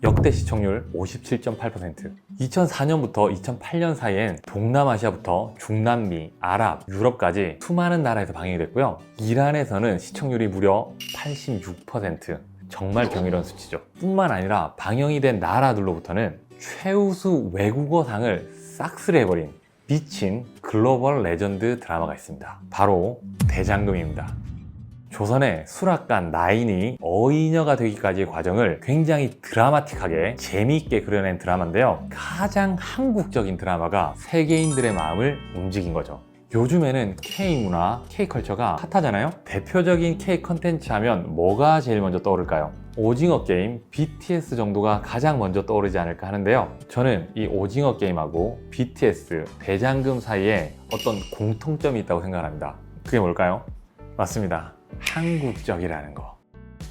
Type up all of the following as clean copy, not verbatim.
역대 시청률 57.8%. 2004년부터 2008년 사이엔 동남아시아부터 중남미, 아랍, 유럽까지 수많은 나라에서 방영이 됐고요. 이란에서는 시청률이 무려 86%. 정말 경이로운 수치죠. 뿐만 아니라 방영이 된 나라들로부터는 최우수 외국어상을 싹쓸이 해버린 미친 글로벌 레전드 드라마가 있습니다. 바로 대장금입니다. 조선의 수락관 나인이 어이녀가 되기까지의 과정을 굉장히 드라마틱하게 재미있게 그려낸 드라마인데요. 가장 한국적인 드라마가 세계인들의 마음을 움직인 거죠. 요즘에는 K문화, K컬처가 핫하잖아요. 대표적인 K 컨텐츠 하면 뭐가 제일 먼저 떠오를까요? 오징어 게임, BTS 정도가 가장 먼저 떠오르지 않을까 하는데요. 저는 이 오징어 게임하고 BTS, 대장금 사이에 어떤 공통점이 있다고 생각합니다. 그게 뭘까요? 맞습니다. 한국적이라는 거.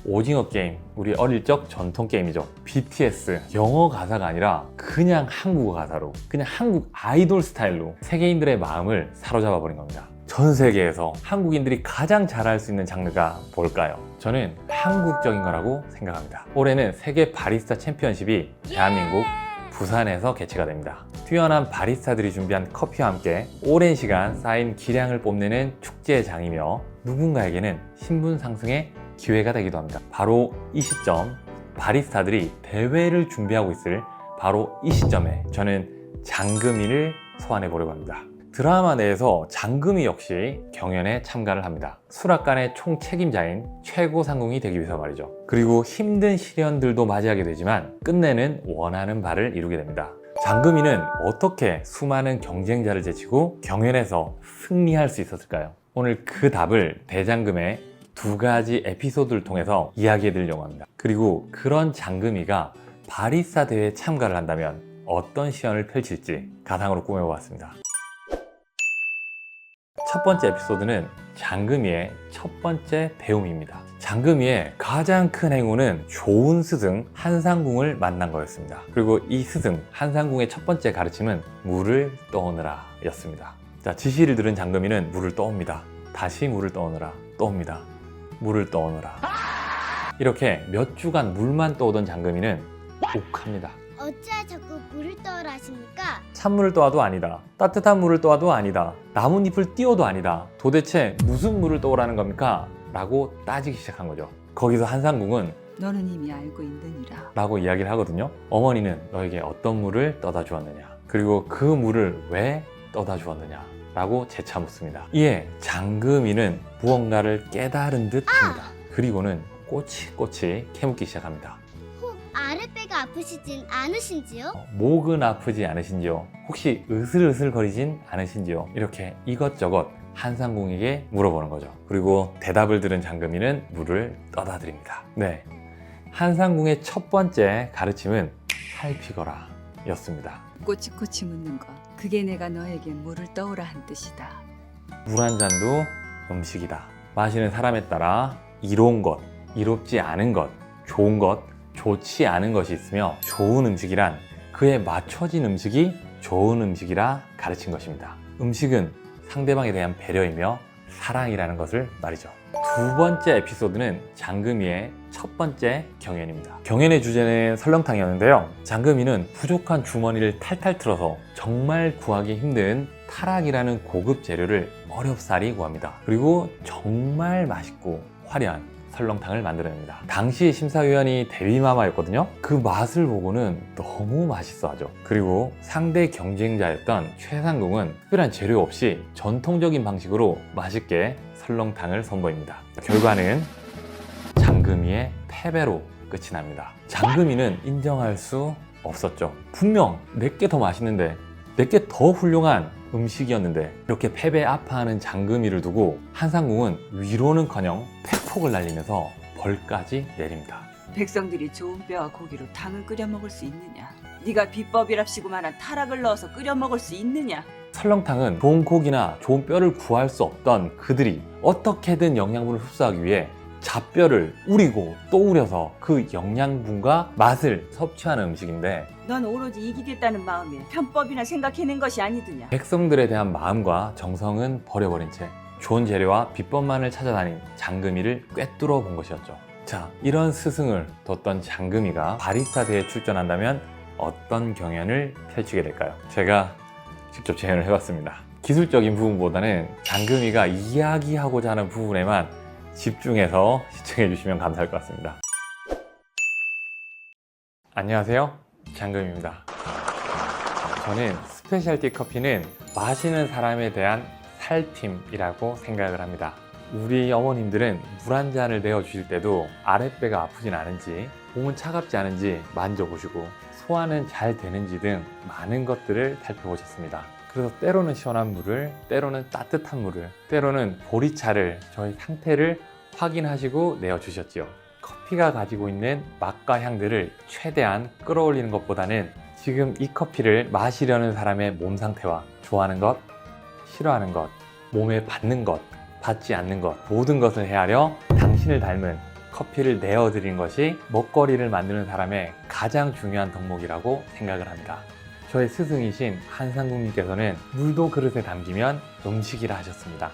오징어 게임, 우리 어릴 적 전통 게임이죠. BTS, 영어 가사가 아니라 그냥 한국어 가사로, 그냥 한국 아이돌 스타일로 세계인들의 마음을 사로잡아 버린 겁니다. 전 세계에서 한국인들이 가장 잘할 수 있는 장르가 뭘까요? 저는 한국적인 거라고 생각합니다. 올해는 세계 바리스타 챔피언십이 대한민국 부산에서 개최가 됩니다. 뛰어난 바리스타들이 준비한 커피와 함께 오랜 시간 쌓인 기량을 뽐내는 축제장이며 누군가에게는 신분 상승의 기회가 되기도 합니다. 바로 이 시점, 바리스타들이 대회를 준비하고 있을 바로 이 시점에 저는 장금이를 소환해 보려고 합니다. 드라마 내에서 장금이 역시 경연에 참가를 합니다. 수락관의 총 책임자인 최고 상궁이 되기 위해서 말이죠. 그리고 힘든 시련들도 맞이하게 되지만 끝내는 원하는 바를 이루게 됩니다. 장금이는 어떻게 수많은 경쟁자를 제치고 경연에서 승리할 수 있었을까요? 오늘 그 답을 대장금의 두 가지 에피소드를 통해서 이야기해 드리려고 합니다. 그리고 그런 장금이가 바리스타 대회에 참가를 한다면 어떤 시연을 펼칠지 가상으로 꾸며보았습니다. 첫 번째 에피소드는 장금이의 첫 번째 배움입니다. 장금이의 가장 큰 행운은 좋은 스승 한상궁을 만난 거였습니다. 그리고 이 스승 한상궁의 첫 번째 가르침은 물을 떠오느라 였습니다. 자, 지시를 들은 장금이는 물을 떠옵니다. 다시 물을 떠오느라, 떠옵니다. 물을 떠오느라. 이렇게 몇 주간 물만 떠오던 장금이는 욱합니다. 어찌하여 자꾸 물을 떠오라 하십니까? 찬물을 떠와도 아니다. 따뜻한 물을 떠와도 아니다. 나뭇잎을 띄워도 아니다. 도대체 무슨 물을 떠오라는 겁니까? 라고 따지기 시작한 거죠. 거기서 한상궁은 너는 이미 알고 있느니라 라고 이야기를 하거든요. 어머니는 너에게 어떤 물을 떠다 주었느냐, 그리고 그 물을 왜 떠다 주었느냐 라고 재차 묻습니다. 이에 장금이는 무언가를 깨달은 듯 합니다. 그리고는 꼬치꼬치 캐묻기 시작합니다. 혹 아랫배가 아프시진 않으신지요? 목은 아프지 않으신지요? 혹시 으슬으슬거리진 않으신지요? 이렇게 이것저것 한상궁에게 물어보는 거죠. 그리고 대답을 들은 장금이는 물을 떠다 드립니다. 네, 한상궁의 첫 번째 가르침은 살피거라 였습니다. 꼬치꼬치 묻는 거 그게 내가 너에게 물을 떠오라 한 뜻이다. 물 한 잔도 음식이다. 마시는 사람에 따라 이로운 것, 이롭지 않은 것, 좋은 것, 좋지 않은 것이 있으며 좋은 음식이란 그에 맞춰진 음식이 좋은 음식이라 가르친 것입니다. 음식은 상대방에 대한 배려이며 사랑이라는 것을 말이죠. 두 번째 에피소드는 장금이의 첫 번째 경연입니다. 경연의 주제는 설렁탕이었는데요. 장금이는 부족한 주머니를 탈탈 틀어서 정말 구하기 힘든 타락이라는 고급 재료를 어렵사리 구합니다. 그리고 정말 맛있고 화려한 설렁탕을 만들어냅니다. 당시 심사위원이 데뷔마마였거든요. 그 맛을 보고는 너무 맛있어하죠. 그리고 상대 경쟁자였던 최상궁은 특별한 재료 없이 전통적인 방식으로 맛있게 설렁탕을 선보입니다. 결과는 장금이의 패배로 끝이 납니다. 장금이는 인정할 수 없었죠. 분명 내게 더 맛있는데, 내게 더 훌륭한 음식이었는데 이렇게 패배에 아파하는 장금이를 두고 한상궁은 위로는커녕 팩폭을 날리면서 벌까지 내립니다. 백성들이 좋은 뼈와 고기로 탕을 끓여 먹을 수 있느냐? 네가 비법이랍시고 말한 타락을 넣어서 끓여 먹을 수 있느냐? 설렁탕은 좋은 고기나 좋은 뼈를 구할 수 없던 그들이 어떻게든 영양분을 흡수하기 위해 잡뼈를 우리고 또 우려서 그 영양분과 맛을 섭취하는 음식인데, 넌 오로지 이기겠다는 마음에 편법이나 생각해낸 것이 아니더냐? 백성들에 대한 마음과 정성은 버려버린 채 좋은 재료와 비법만을 찾아다닌 장금이를 꿰뚫어 본 것이었죠. 자, 이런 스승을 뒀던 장금이가 바리스타 대회에 출전한다면 어떤 경연을 펼치게 될까요? 제가 직접 재현을 해봤습니다. 기술적인 부분보다는 장금이가 이야기하고자 하는 부분에만 집중해서 시청해 주시면 감사할 것 같습니다. 안녕하세요, 장금입니다. 저는 스페셜티 커피는 마시는 사람에 대한 살핌이라고 생각을 합니다. 우리 어머님들은 물 한 잔을 내어 주실 때도 아랫배가 아프진 않은지, 몸은 차갑지 않은지 만져보시고 소화는 잘 되는지 등 많은 것들을 살펴보셨습니다. 그래서 때로는 시원한 물을, 때로는 따뜻한 물을, 때로는 보리차를 저희 상태를 확인하시고 내어주셨지요. 커피가 가지고 있는 맛과 향들을 최대한 끌어올리는 것보다는 지금 이 커피를 마시려는 사람의 몸 상태와 좋아하는 것, 싫어하는 것, 몸에 받는 것, 받지 않는 것, 모든 것을 헤아려 당신을 닮은 커피를 내어드리는 것이 먹거리를 만드는 사람의 가장 중요한 덕목이라고 생각을 합니다. 저의 스승이신 한상국님께서는 물도 그릇에 담기면 음식이라 하셨습니다.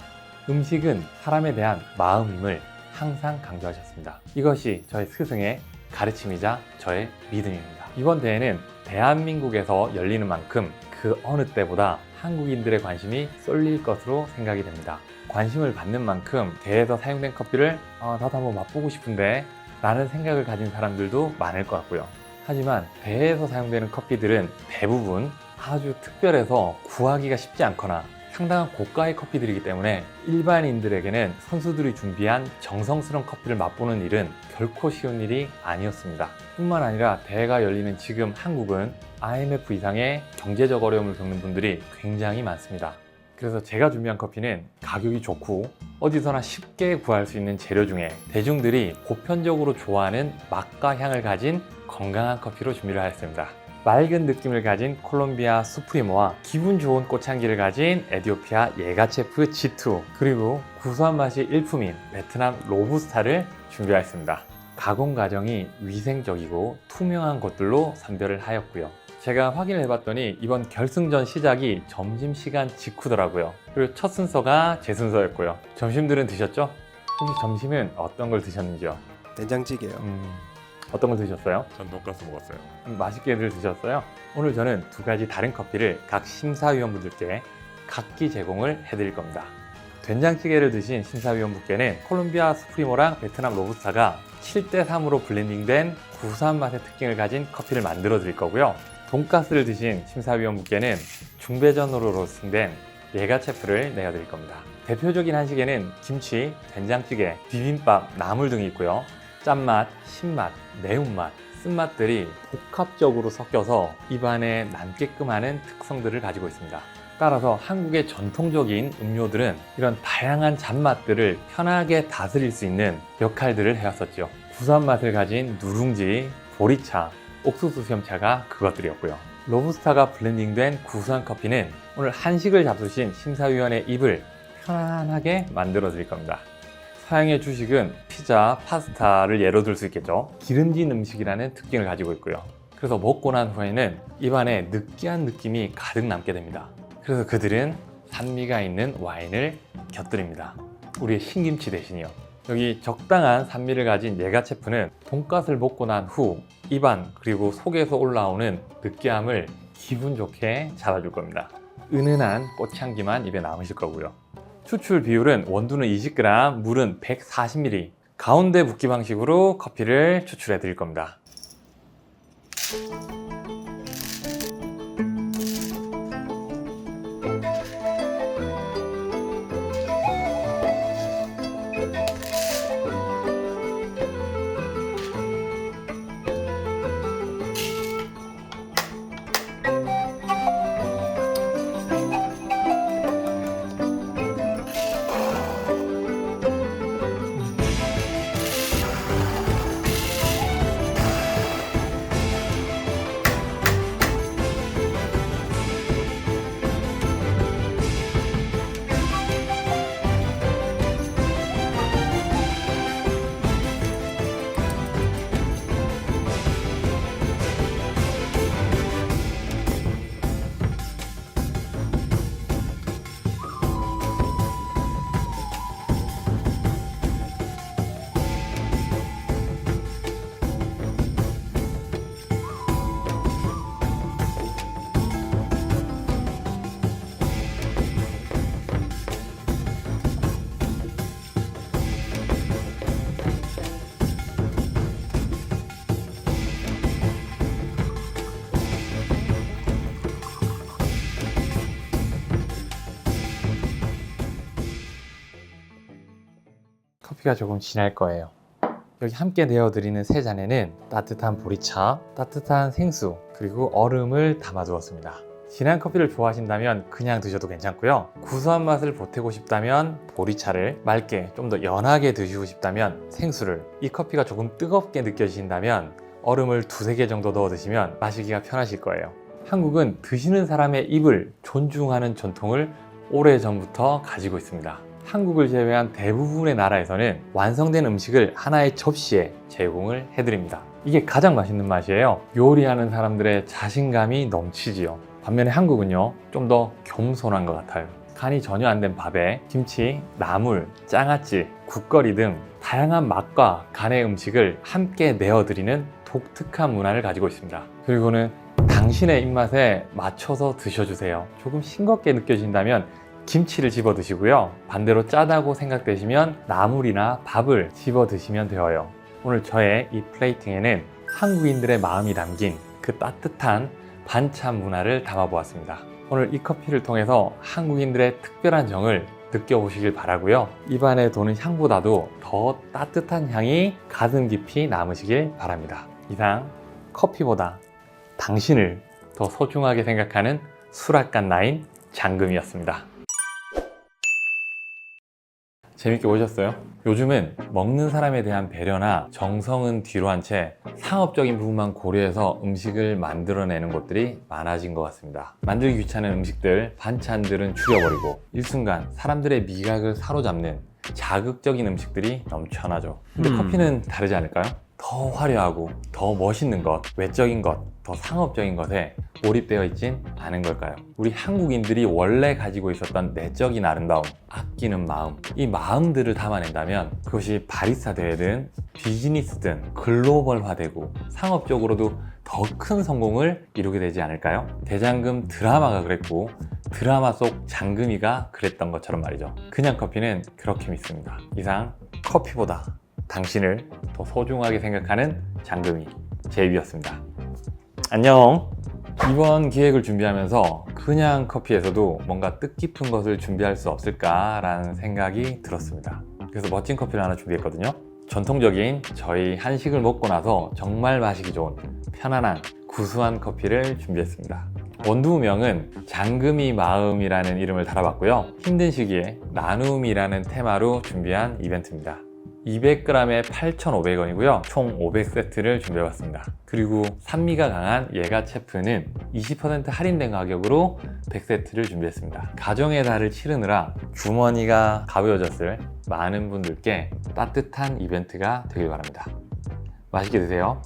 음식은 사람에 대한 마음임을 항상 강조하셨습니다. 이것이 저의 스승의 가르침이자 저의 믿음입니다. 이번 대회는 대한민국에서 열리는 만큼 그 어느 때보다 한국인들의 관심이 쏠릴 것으로 생각이 됩니다. 관심을 받는 만큼 대회에서 사용된 커피를 나도 한번 맛보고 싶은데 라는 생각을 가진 사람들도 많을 것 같고요. 하지만 대회에서 사용되는 커피들은 대부분 아주 특별해서 구하기가 쉽지 않거나 상당한 고가의 커피들이기 때문에 일반인들에게는 선수들이 준비한 정성스러운 커피를 맛보는 일은 결코 쉬운 일이 아니었습니다. 뿐만 아니라 대회가 열리는 지금 한국은 IMF 이상의 경제적 어려움을 겪는 분들이 굉장히 많습니다. 그래서 제가 준비한 커피는 가격이 좋고 어디서나 쉽게 구할 수 있는 재료 중에 대중들이 보편적으로 좋아하는 맛과 향을 가진 건강한 커피로 준비를 하였습니다. 맑은 느낌을 가진 콜롬비아 수프리모와 기분 좋은 꽃향기를 가진 에티오피아 예가체프 G2, 그리고 구수한 맛이 일품인 베트남 로부스타를 준비하였습니다. 가공 과정이 위생적이고 투명한 것들로 선별을 하였고요. 제가 확인을 해봤더니 이번 결승전 시작이 점심시간 직후더라고요. 그리고 첫 순서가 제 순서였고요. 점심들은 드셨죠? 혹시 점심은 어떤 걸 드셨는지요? 된장찌개요. 어떤 걸 드셨어요? 전 돈가스 먹었어요. 맛있게들 드셨어요? 오늘 저는 두 가지 다른 커피를 각 심사위원분들께 각기 제공을 해드릴 겁니다. 된장찌개를 드신 심사위원분께는 콜롬비아 수프리모랑 베트남 로부스타가 7대3으로 블렌딩된 구수한 맛의 특징을 가진 커피를 만들어 드릴 거고요. 돈가스를 드신 심사위원분께는 중배전으로 로스팅된 예가체프를 내어드릴 겁니다. 대표적인 한식에는 김치, 된장찌개, 비빔밥, 나물 등이 있고요. 짠맛, 신맛, 매운맛, 쓴맛들이 복합적으로 섞여서 입안에 남게끔 하는 특성들을 가지고 있습니다. 따라서 한국의 전통적인 음료들은 이런 다양한 잔맛들을 편하게 다스릴 수 있는 역할들을 해왔었죠. 구수한 맛을 가진 누룽지, 보리차, 옥수수 수염차가 그것들이었고요. 로부스타가 블렌딩된 구수한 커피는 오늘 한식을 잡수신 심사위원의 입을 편안하게 만들어 드릴 겁니다. 사용의 주식은 피자, 파스타를 예로 들 수 있겠죠. 기름진 음식이라는 특징을 가지고 있고요. 그래서 먹고 난 후에는 입안에 느끼한 느낌이 가득 남게 됩니다. 그래서 그들은 산미가 있는 와인을 곁들입니다. 우리의 신김치 대신이요. 여기 적당한 산미를 가진 예가체프는 돈가스를 먹고 난 후 입안 그리고 속에서 올라오는 느끼함을 기분 좋게 잡아줄 겁니다. 은은한 꽃향기만 입에 남으실 거고요. 추출 비율은 원두는 20g, 물은 140ml, 가운데 붓기 방식으로 커피를 추출해 드릴 겁니다. 커피가 조금 진할 거예요. 여기 함께 내어드리는 세 잔에는 따뜻한 보리차, 따뜻한 생수, 그리고 얼음을 담아두었습니다. 진한 커피를 좋아하신다면 그냥 드셔도 괜찮고요. 구수한 맛을 보태고 싶다면 보리차를, 맑게 좀 더 연하게 드시고 싶다면 생수를, 이 커피가 조금 뜨겁게 느껴지신다면 얼음을 2-3개 정도 넣어 드시면 마시기가 편하실 거예요. 한국은 드시는 사람의 입을 존중하는 전통을 오래전부터 가지고 있습니다. 한국을 제외한 대부분의 나라에서는 완성된 음식을 하나의 접시에 제공을 해드립니다. 이게 가장 맛있는 맛이에요. 요리하는 사람들의 자신감이 넘치지요. 반면에 한국은요, 좀 더 겸손한 것 같아요. 간이 전혀 안 된 밥에 김치, 나물, 장아찌, 국거리 등 다양한 맛과 간의 음식을 함께 내어드리는 독특한 문화를 가지고 있습니다. 그리고는 당신의 입맛에 맞춰서 드셔주세요. 조금 싱겁게 느껴진다면 김치를 집어 드시고요. 반대로 짜다고 생각되시면 나물이나 밥을 집어 드시면 되어요. 오늘 저의 이 플레이팅에는 한국인들의 마음이 담긴 그 따뜻한 반찬 문화를 담아보았습니다. 오늘 이 커피를 통해서 한국인들의 특별한 정을 느껴보시길 바라고요. 입안에 도는 향보다도 더 따뜻한 향이 가슴 깊이 남으시길 바랍니다. 이상 커피보다 당신을 더 소중하게 생각하는 수락관 나인 장금이었습니다. 재밌게 보셨어요? 요즘은 먹는 사람에 대한 배려나 정성은 뒤로 한 채 상업적인 부분만 고려해서 음식을 만들어내는 곳들이 많아진 것 같습니다. 만들기 귀찮은 음식들, 반찬들은 줄여버리고 일순간 사람들의 미각을 사로잡는 자극적인 음식들이 넘쳐나죠. 근데 커피는 다르지 않을까요? 더 화려하고 더 멋있는 것, 외적인 것, 더 상업적인 것에 몰입되어 있진 않은 걸까요? 우리 한국인들이 원래 가지고 있었던 내적인 아름다움, 아끼는 마음, 이 마음들을 담아낸다면 그것이 바리스타 대회든 비즈니스든 글로벌화되고 상업적으로도 더 큰 성공을 이루게 되지 않을까요? 대장금 드라마가 그랬고 드라마 속 장금이가 그랬던 것처럼 말이죠. 그냥 커피는 그렇게 믿습니다. 이상 커피보다 당신을 더 소중하게 생각하는 장금이 제이비였습니다. 안녕. 이번 기획을 준비하면서 그냥 커피에서도 뭔가 뜻깊은 것을 준비할 수 없을까라는 생각이 들었습니다. 그래서 멋진 커피를 하나 준비했거든요. 전통적인 저희 한식을 먹고 나서 정말 마시기 좋은 편안한 구수한 커피를 준비했습니다. 원두명은 장금이 마음이라는 이름을 달아봤고요. 힘든 시기에 나눔이라는 테마로 준비한 이벤트입니다. 200g에 8,500원이고요. 총 500세트를 준비해봤습니다. 그리고 산미가 강한 예가체프는 20% 할인된 가격으로 100세트를 준비했습니다. 가정의 달을 치르느라 주머니가 가벼워졌을 많은 분들께 따뜻한 이벤트가 되길 바랍니다. 맛있게 드세요.